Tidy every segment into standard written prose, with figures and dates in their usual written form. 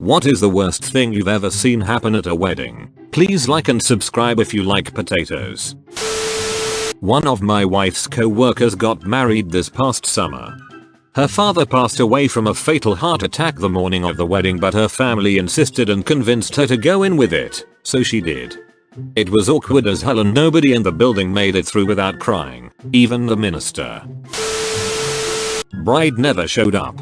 What is the worst thing you've ever seen happen at a wedding? Please like and subscribe if you like potatoes. One of my wife's co-workers got married this past summer. Her father passed away from a fatal heart attack the morning of the wedding, but her family insisted and convinced her to go in with it, so she did. It was awkward as hell and nobody in the building made it through without crying, even the minister. Bride never showed up.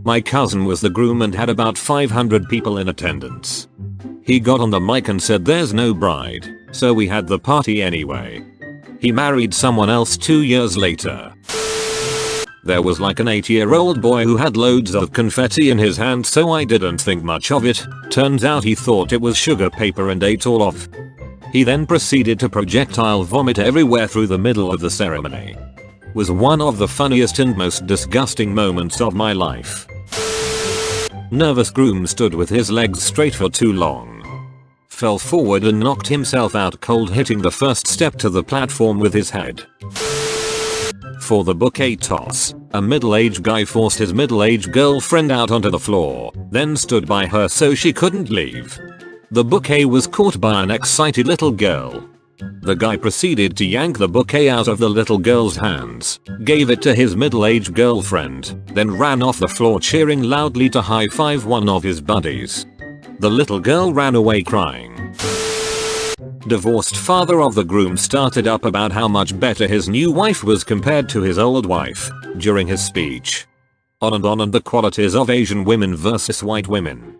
My cousin was the groom and had about 500 people in attendance. He got on the mic and said there's no bride, so we had the party anyway. He married someone else 2 years later. There was like an 8-year-old boy who had loads of confetti in his hand, so I didn't think much of it. Turns out he thought it was sugar paper and ate all off. He then proceeded to projectile vomit everywhere through the middle of the ceremony. Was one of the funniest and most disgusting moments of my life. Nervous groom stood with his legs straight for too long. Fell forward and knocked himself out cold, hitting the first step to the platform with his head. For the bouquet toss, a middle-aged guy forced his middle-aged girlfriend out onto the floor, then stood by her so she couldn't leave. The bouquet was caught by an excited little girl. The guy proceeded to yank the bouquet out of the little girl's hands, gave it to his middle-aged girlfriend, then ran off the floor cheering loudly to high-five one of his buddies. The little girl ran away crying. Divorced father of the groom started up about how much better his new wife was compared to his old wife during his speech. On and the qualities of Asian women versus white women.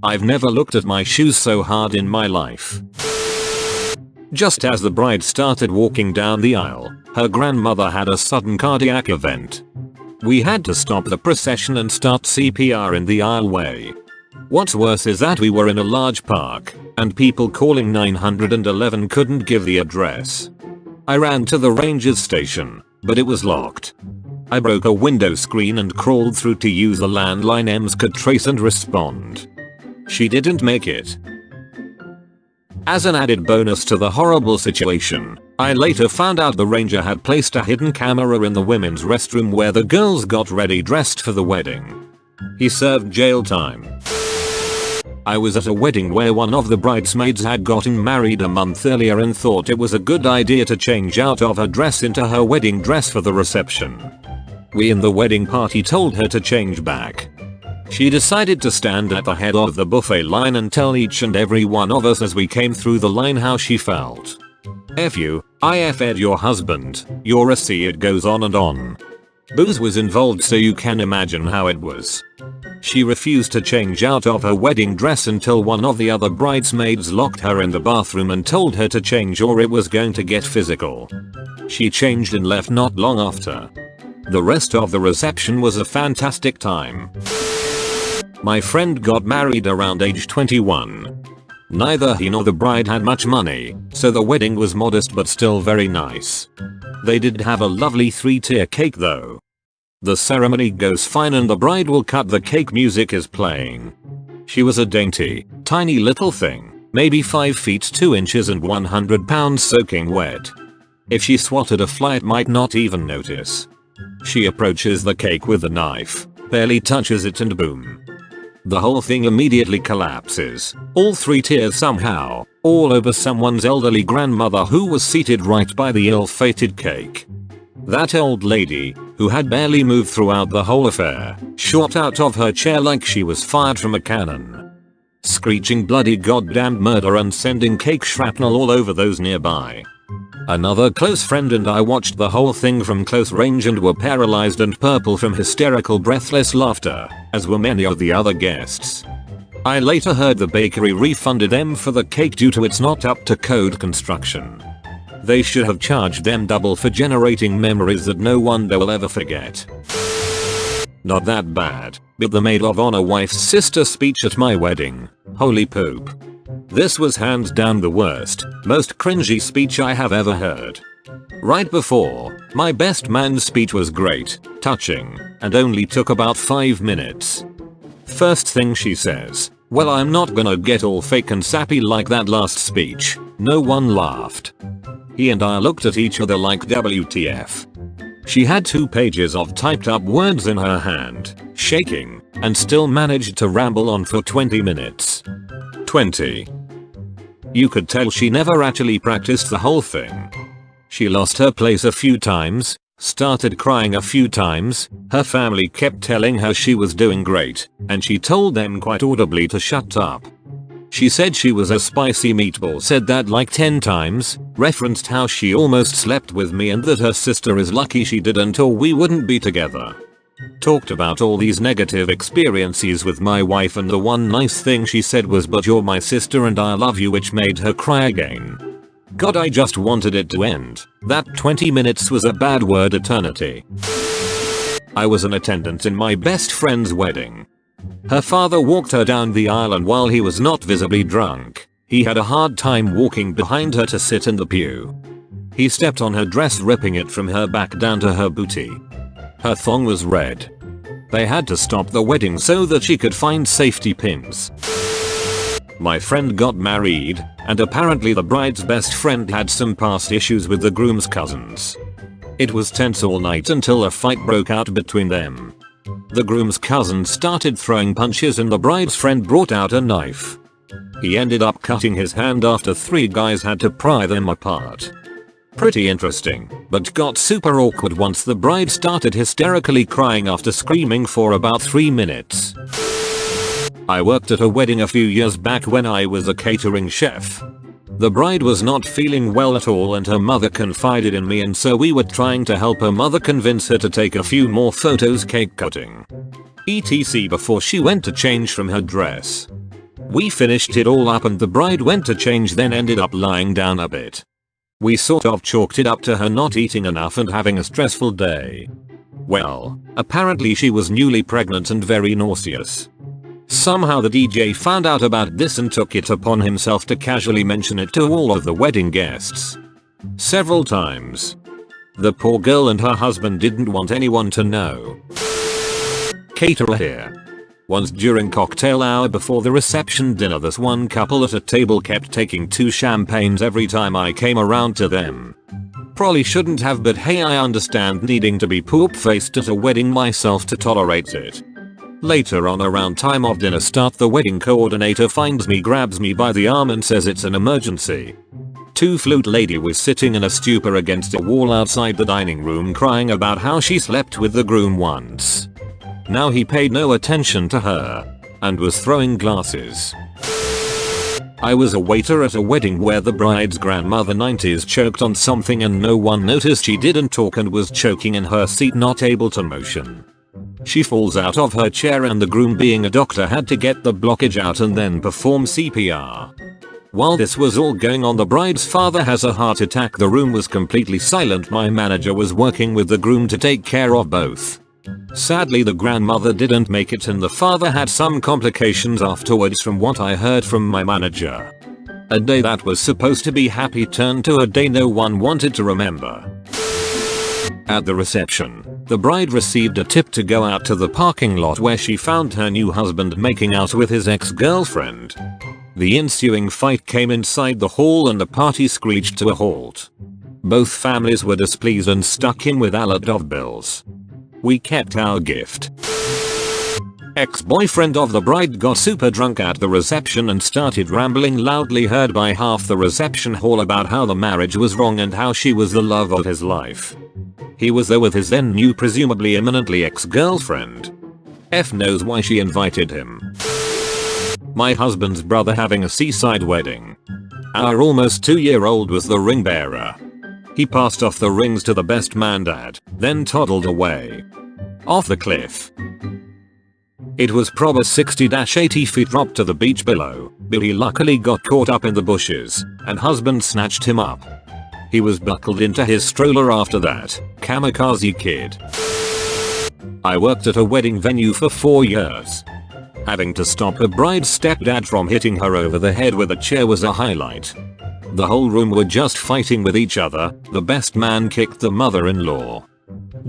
I've never looked at my shoes so hard in my life. Just as the bride started walking down the aisle, her grandmother had a sudden cardiac event. We had to stop the procession and start CPR in the aisleway. What's worse is that we were in a large park, and people calling 911 couldn't give the address. I ran to the ranger's station, but it was locked. I broke a window screen and crawled through to use a landline EMS could trace and respond. She didn't make it. As an added bonus to the horrible situation, I later found out the ranger had placed a hidden camera in the women's restroom where the girls got ready dressed for the wedding. He served jail time. I was at a wedding where one of the bridesmaids had gotten married a month earlier and thought it was a good idea to change out of her dress into her wedding dress for the reception. We in the wedding party told her to change back. She decided to stand at the head of the buffet line and tell each and every one of us as we came through the line how she felt. F you, I F-ed your husband, you're a C. It goes on and on. Booze was involved, so you can imagine how it was. She refused to change out of her wedding dress until one of the other bridesmaids locked her in the bathroom and told her to change or it was going to get physical. She changed and left not long after. The rest of the reception was a fantastic time. My friend got married around age 21. Neither he nor the bride had much money, so the wedding was modest but still very nice. They did have a lovely 3-tier cake though. The ceremony goes fine and the bride will cut the cake, music is playing. She was a dainty, tiny little thing, maybe 5 feet 2 inches and 100 pounds soaking wet. If she swatted a fly it might not even notice. She approaches the cake with a knife, barely touches it and boom. The whole thing immediately collapses, all 3 tiers somehow, all over someone's elderly grandmother who was seated right by the ill-fated cake. That old lady, who had barely moved throughout the whole affair, shot out of her chair like she was fired from a cannon. Screeching bloody goddamn murder and sending cake shrapnel all over those nearby. Another close friend and I watched the whole thing from close range and were paralyzed and purple from hysterical breathless laughter, as were many of the other guests. I later heard the bakery refunded them for the cake due to its not up to code construction. They should have charged them double for generating memories that no wonder will ever forget. Not that bad, but the maid of honor wife's sister speech at my wedding. Holy poop. This was hands down the worst, most cringy speech I have ever heard. Right before, my best man's speech was great, touching, and only took about 5 minutes. First thing she says, well, I'm not gonna get all fake and sappy like that last speech. No one laughed. He and I looked at each other like WTF. She had 2 pages of typed up words in her hand, shaking, and still managed to ramble on for 20 minutes. 20. You could tell she never actually practiced the whole thing. She lost her place a few times, started crying a few times, her family kept telling her she was doing great, and she told them quite audibly to shut up. She said she was a spicy meatball, said that like 10 times, referenced how she almost slept with me and that her sister is lucky she didn't or we wouldn't be together. Talked about all these negative experiences with my wife, and the one nice thing she said was, "But you're my sister and I love you," which made her cry again. God, I just wanted it to end. That 20 minutes was a bad word eternity. I was in attendance in my best friend's wedding. Her father walked her down the aisle, and while he was not visibly drunk, he had a hard time walking behind her to sit in the pew. He stepped on her dress, ripping it from her back down to her booty. Her thong was red. They had to stop the wedding so that she could find safety pins. My friend got married, and apparently the bride's best friend had some past issues with the groom's cousins. It was tense all night until a fight broke out between them. The groom's cousin started throwing punches and the bride's friend brought out a knife. He ended up cutting his hand after 3 guys had to pry them apart. Pretty interesting, but got super awkward once the bride started hysterically crying after screaming for about 3 minutes. I worked at a wedding a few years back when I was a catering chef. The bride was not feeling well at all and her mother confided in me, and so we were trying to help her mother convince her to take a few more photos, cake cutting, etc. before she went to change from her dress. We finished it all up and the bride went to change, then ended up lying down a bit. We sort of chalked it up to her not eating enough and having a stressful day. Well, apparently she was newly pregnant and very nauseous. Somehow the DJ found out about this and took it upon himself to casually mention it to all of the wedding guests. Several times. The poor girl and her husband didn't want anyone to know. Caterer here. Once during cocktail hour before the reception dinner, this one couple at a table kept taking 2 champagnes every time I came around to them. Probably shouldn't have, but hey, I understand needing to be poop-faced at a wedding myself to tolerate it. Later on, around time of dinner start, the wedding coordinator finds me, grabs me by the arm and says it's an emergency. 2 flute lady was sitting in a stupor against a wall outside the dining room crying about how she slept with the groom once. Now he paid no attention to her and was throwing glasses. I was a waiter at a wedding where the bride's grandmother 90s choked on something and no one noticed she didn't talk and was choking in her seat, not able to motion. She falls out of her chair and the groom, being a doctor, had to get the blockage out and then perform CPR. While this was all going on, the bride's father has a heart attack. The room was completely silent. My manager was working with the groom to take care of both. Sadly, the grandmother didn't make it and the father had some complications afterwards, from what I heard from my manager. A day that was supposed to be happy turned to a day no one wanted to remember. At the reception, the bride received a tip to go out to the parking lot where she found her new husband making out with his ex-girlfriend. The ensuing fight came inside the hall and the party screeched to a halt. Both families were displeased and stuck him with a lot of bills. We kept our gift. Ex-boyfriend of the bride got super drunk at the reception and started rambling loudly, heard by half the reception hall, about how the marriage was wrong and how she was the love of his life. He was there with his then new, presumably imminently ex-girlfriend. F knows why she invited him. My husband's brother having a seaside wedding. Our almost 2-year-old was the ring bearer. He passed off the rings to the best man dad, then toddled away. Off the cliff. It was probably 60-80 feet drop to the beach below, but he luckily got caught up in the bushes, and husband snatched him up. He was buckled into his stroller after that. Kamikaze kid. I worked at a wedding venue for 4 years. Having to stop a bride's stepdad from hitting her over the head with a chair was a highlight. The whole room were just fighting with each other. The best man kicked the mother-in-law.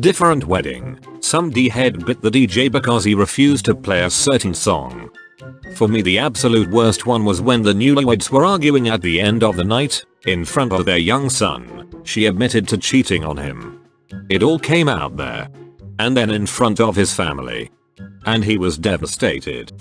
Different wedding. Some D-head bit the DJ because he refused to play a certain song. For me, the absolute worst one was when the newlyweds were arguing at the end of the night, in front of their young son. She admitted to cheating on him. It all came out there. And then in front of his family. And he was devastated.